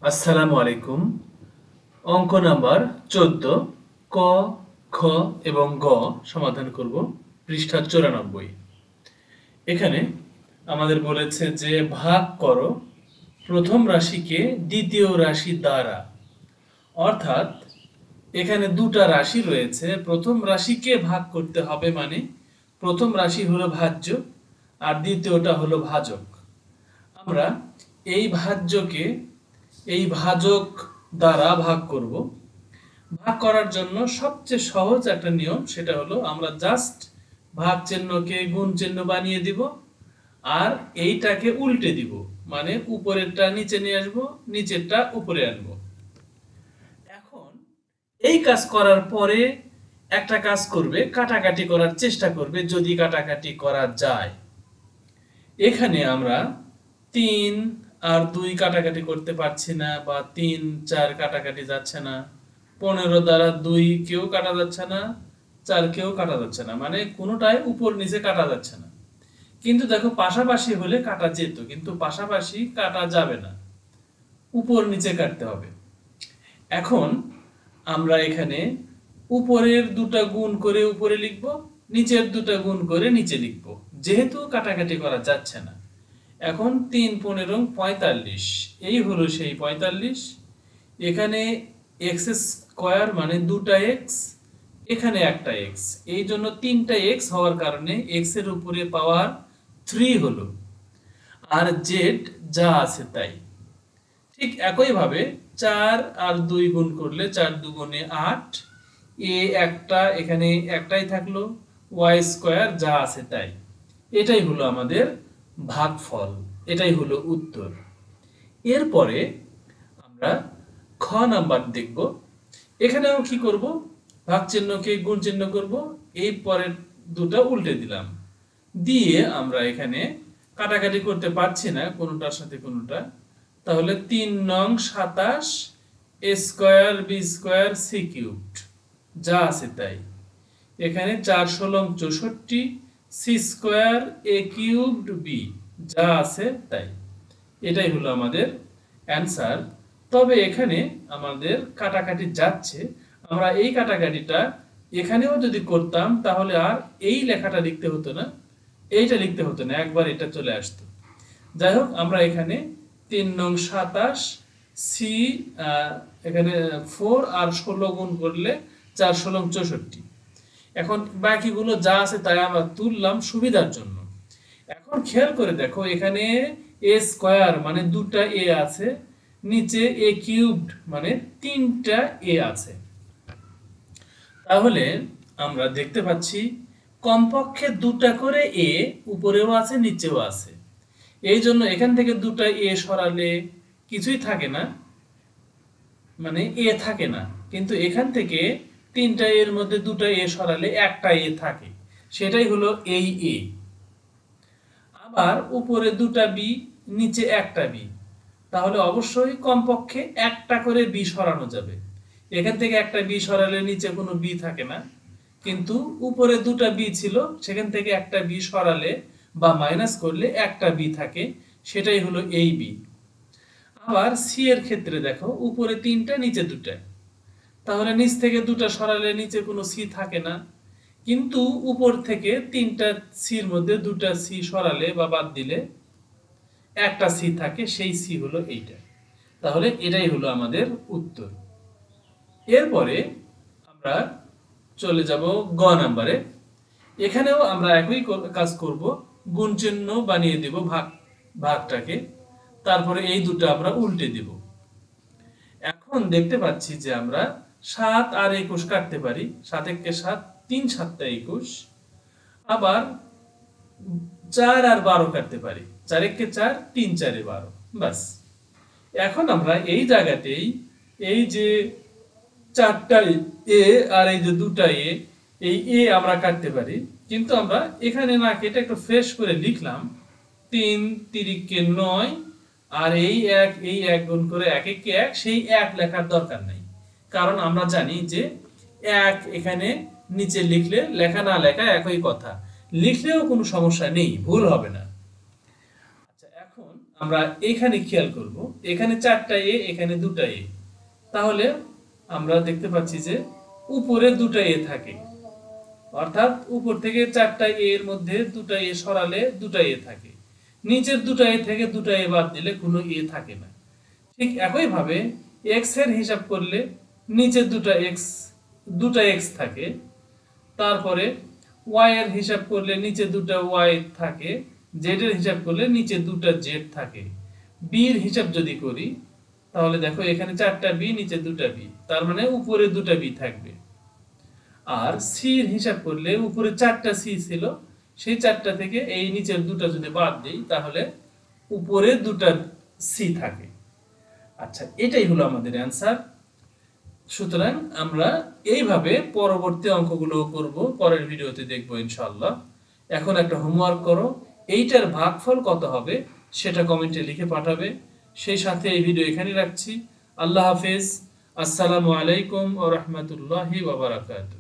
আসসালামু আলাইকুম। অঙ্ক নাম্বার 14 ক, খ এবং গ সমাধান করব পৃষ্ঠা 94। এখানে আমাদের বলেছে যে ভাগ করো প্রথম রাশিকে দ্বিতীয় রাশি দ্বারা। অর্থাৎ এখানে দুটা রাশি রয়েছে, প্রথম রাশিকে ভাগ করতে হবে, মানে প্রথম রাশি হলো ভাজ্য আর দ্বিতীয়টা হলো ভাজক। আমরা এই ভাজ্যকে এই ভাজক দ্বারা ভাগ করব। ভাগ করার জন্য সবচেয়ে সহজ একটা নিয়ম, সেটা হলো আমরা জাস্ট ভাগ চিহ্নকে গুণ চিহ্ন বানিয়ে দিব আর এইটাকে উল্টে দিব, মানে উপরেরটা নিচে নিয়ে আসবো, নিচেরটা উপরে আনবো। এখন এই কাজ করার পরে একটা কাজ করবে, কাটাকাটি করার চেষ্টা করবে, যদি কাটাকাটি করা যায়। এখানে আমরা 3 আর 2 কাটাকাটি করতে পারছি না, বা 3 4 কাটাকাটি যাচ্ছে না, 15 দ্বারা 2 কেউ কাটা যাচ্ছে না, 4 কেউ কাটা যাচ্ছে না, মানে কোনোটাই উপর নিচে কাটা যাচ্ছে না। কিন্তু দেখো পাশাপাশি হলে কাটা যেত, কিন্তু পাশাপাশি কাটা যাবে না, উপর নিচে কাটতে হবে। এখন আমরা এখানে উপরের দুটা গুণ করে উপরে লিখব, নিচের দুটা গুণ করে নিচে লিখব, যেহেতু কাটাকাটি করা যাচ্ছে না। এখন 3 15 45, এই হলো সেই 45। এখানে এক্স স্কোয়ার মানে দুটা এক্স, এখানে একটা এক্স, এই জন্য তিনটা এক্স হওয়ার কারণে এক্স এর উপরে পাওয়ার 3 হলো, আর জেড যা আছে তাই। ঠিক একইভাবে 4 আর 2 গুণ করলে 4 দুগুণে 8, এ একটা, এখানে একটাই থাকলো, ওয়াই স্কোয়ার যা আছে তাই। এটাই হলো আমাদের ভাগফল, এটাই হলো উত্তর। এরপরে আমরা খ নাম্বার দেখব। এখানেও কি করব, ভাগ চিহ্নকে গুণ চিহ্ন করব, এই পরের দুটা উল্টে দিলাম, দিয়ে আমরা এখানে কাটাকাটি করতে পারছি না কোনোটার সাথে কোনোটা, তাহলে 3 নং 27 a square b square c cubed যা আছে তাই। এখানে 4 16 64 c square a cubed b যা আছে তাই। এটাই হলো আমাদের অ্যান্সার। তবে এখানে আমাদের কাটাকাটি যাচ্ছে, আমরা এই কাটাকাটিটা এখানেও যদি করতাম তাহলে আর এই লেখাটা লিখতে হতো না, এইটা লিখতে হতো না, একবার এটা চলে আসতো। যাই হোক, আমরা এখানে 3 নং 27 সি, এখানে 4 আর 16 গুণ করলে 4 16 64। এখন বাকিগুলো যা আছে তাই আমরা তুললাম সুবিধার জন্য। এখন খেয়াল করে দেখো, এখানে এ স্কোয়ার মানে দুটা এ আছে, নিচে এ কিউবড মানে তিনটা এ আছে। তাহলে আমরা দেখতে পাচ্ছি কমপক্ষে দুটা করে এ উপরেও আছে নিচেও আছে। এই জন্য এখান থেকে দুটা এ সরালে কিছুই থাকে না, মানে এ থাকে না, কিন্তু এখান থেকে তিনটা এর মধ্যে দুটা এ সরালে একটা এ থাকে, সেটাই হলো এই এ। আবার উপরে দুটা বি, নিচে একটা বি, তাহলে অবশ্যই কমপক্ষে একটা করে বি সরানো যাবে। এখান থেকে একটা বি সরালে নিচে কোনো বি থাকে না, কিন্তু উপরে দুটা বি ছিল, সেখান থেকে একটা বি সরালে বা মাইনাস করলে একটা বি থাকে, সেটাই হলো এই বি। আবার সি এর ক্ষেত্রে দেখো, উপরে তিনটা নিচে দুটা, তাহলে নিচ থেকে দুটা সরালে নিচে কোনো সি থাকে না, কিন্তু উপর থেকে তিনটা সির মধ্যে দুটা সি সরালে বা বাদ দিলে একটা সি থাকে, সেই সি হলো এইটা। তাহলে এটাই হলো আমাদের উত্তর। এরপরে আমরা চলে যাব গ নাম্বারে। এখানেও আমরা একই কাজ করব, গুণ চিহ্ন বানিয়ে দেব ভাগটাকে, তারপরে এই দুটো আমরা উল্টে দেব। এখন দেখতে পাচ্ছি যে আমরা 7 আর 21 কাটতে পারি, 7 একে 7, 3 7 21। আবার 4 আর 12 কাটতে পারি, 4 একে 4, 3 4 12। বাস, এখন আমরা এই জায়গাতেই এই যে 4টা এ আর এই যে দুটা এ, এই এ আমরা কাটতে পারি, কিন্তু আমরা এখানে না কেটে একটু ফ্রেশ করে লিখলাম 3 তিরিকে 9, আর এই এক গুণ করে 1 একে 1, সেই 1 লেখার দরকার নাই, কারণ আমরা জানি যে 1 এখানে নিচে লিখলে লেখা না লেখা একই কথা, লিখলেও কোনো সমস্যা নেই, ভুল হবে না। আচ্ছা, এখন আমরা এখানে খেয়াল করব, এখানে 4টা এ, এখানে 2টা এ। তাহলে আমরা দেখতে পাচ্ছি যে উপরে 2টা এ থাকে, অর্থাৎ উপর থেকে 4টা এ এর মধ্যে 2টা এ সরালে 2টা এ থাকে। নিচের 2টা এ থেকে 2টা এ বাদ দিলে কোনো এ থাকে না। ঠিক একইভাবে এক্স এর হিসাব করলে নিচে 2টা এক্স থাকে। তারপরে ওয়াই এর হিসাব করলে নিচে 2টা ওয়াই থাকে। জেড এর হিসাব করলে নিচে 2টা জেড থাকে। বি এর হিসাব যদি করি তাহলে দেখো এখানে 4টা বি, নিচে 2টা বি, তার মানে উপরে 2টা বি থাকবে। আর সি এর হিসাব করলে উপরে 4টা সি ছিল, সেই 4টা থেকে এই নিচের 2টা যদি বাদ দিই তাহলে উপরে 2টা সি থাকে। আচ্ছা, এটাই হলো আমাদের অ্যান্সার। সুতরাং আমরা এইভাবে পরবর্তী অঙ্কগুলো করব, পরের ভিডিওতে দেখবো ইনশাআল্লাহ। এখন একটা হোমওয়ার্ক করো, এইটার ভাগফল কত হবে সেটা কমেন্টে লিখে পাঠাবে। সেই সাথে এই ভিডিও এখানে রাখছি। আল্লাহ হাফেজ। আসসালামু আলাইকুম ওয়া রাহমাতুল্লাহি ওয়া বারাকাতুহু।